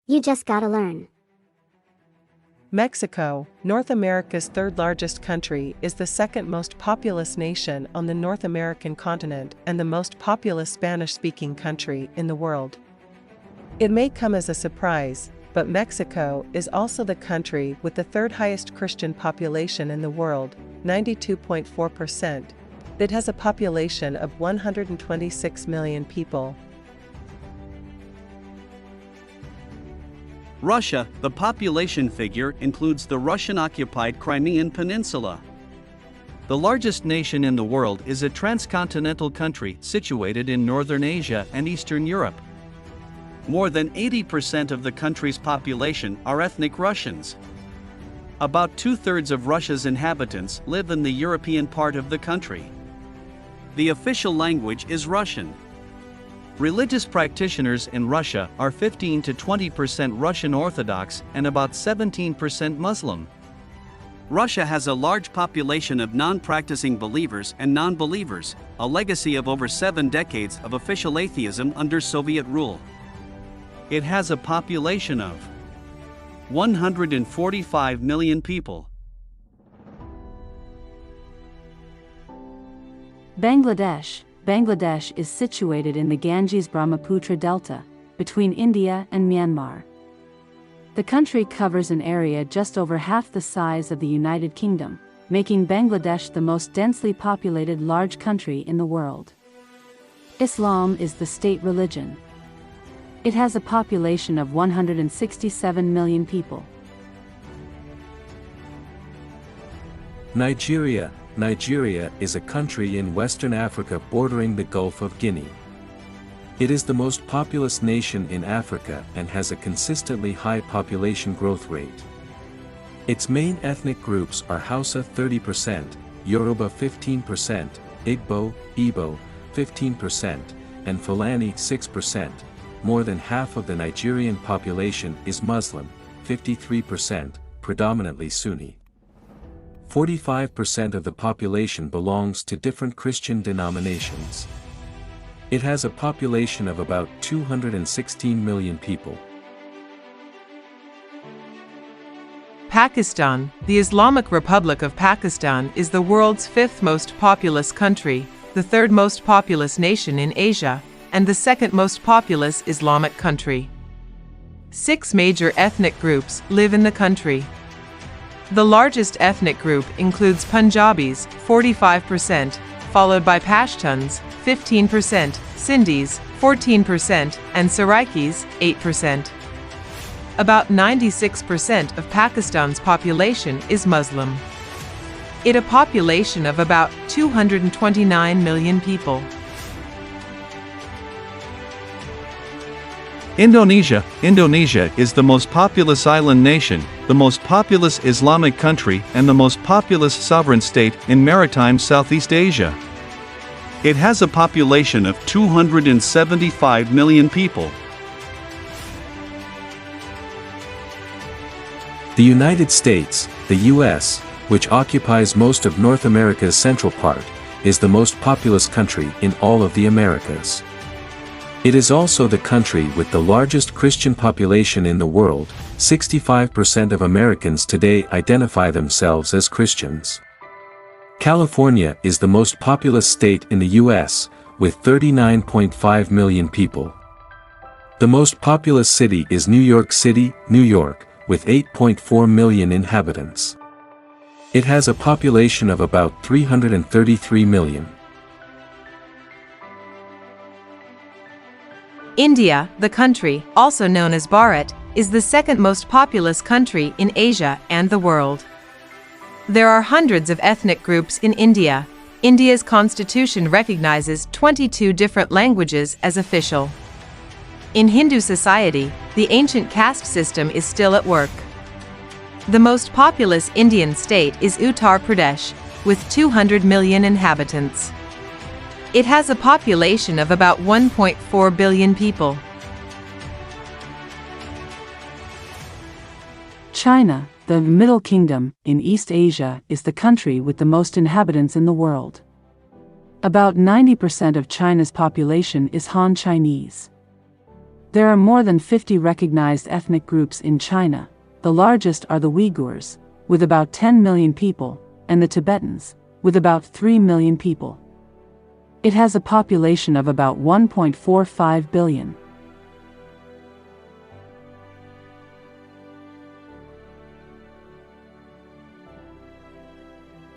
You just gotta learn. Mexico, North America's third-largest country, is the second most populous nation on the North American continent and the most populous Spanish-speaking country in the world. It may come as a surprise, but Mexico is also the country with the third highest Christian population in the world, 92.4%. It has a population of 126 million people. Russia, the population figure includes the Russian-occupied Crimean Peninsula. The largest nation in the world is a transcontinental country situated in Northern Asia and Eastern Europe. More than 80% of the country's population are ethnic Russians. About two-thirds of Russia's inhabitants live in the European part of the country. The official language is Russian. Religious practitioners in Russia are 15 to 20% Russian Orthodox and about 17% Muslim. Russia has a large population of non-practicing believers and non-believers, a legacy of over 7 decades of official atheism under Soviet rule. It has a population of 145 million people. Bangladesh is situated in the Ganges-Brahmaputra Delta, between India and Myanmar. The country covers an area just over half the size of the United Kingdom, making Bangladesh the most densely populated large country in the world. Islam is the state religion. It has a population of 167 million people. Nigeria is a country in Western Africa bordering the Gulf of Guinea. It is the most populous nation in Africa and has a consistently high population growth rate. Its main ethnic groups are Hausa 30%, Yoruba 15%, Igbo 15%, and Fulani 6%. More than half of the Nigerian population is Muslim, 53%, predominantly Sunni. 45% of the population belongs to different Christian denominations. It has a population of about 216 million people. Pakistan, the Islamic Republic of Pakistan, is the world's fifth most populous country, the third most populous nation in Asia, and the second most populous Islamic country. 6 major ethnic groups live in the country. The largest ethnic group includes Punjabis, 45%, followed by Pashtuns, 15%, Sindhis, 14%, and Saraikis, 8%. About 96% of Pakistan's population is Muslim. It has a population of about 229 million people. Indonesia is the most populous island nation, the most populous Islamic country, and the most populous sovereign state in maritime Southeast Asia. It has a population of 275 million people. The United States, the U.S., which occupies most of North America's central part, is the most populous country in all of the Americas. It is also the country with the largest Christian population in the world. 65% of Americans today identify themselves as Christians. California is the most populous state in the U.S., with 39.5 million people. The most populous city is New York City, New York, with 8.4 million inhabitants. It has a population of about 333 million. India, the country, also known as Bharat, is the second most populous country in Asia and the world. There are hundreds of ethnic groups in India. India's constitution recognizes 22 different languages as official. In Hindu society, the ancient caste system is still at work. The most populous Indian state is Uttar Pradesh, with 200 million inhabitants. It has a population of about 1.4 billion people. China, the Middle Kingdom, in East Asia, is the country with the most inhabitants in the world. About 90% of China's population is Han Chinese. There are more than 50 recognized ethnic groups in China. The largest are the Uyghurs, with about 10 million people, and the Tibetans, with about 3 million people. It has a population of about 1.45 billion.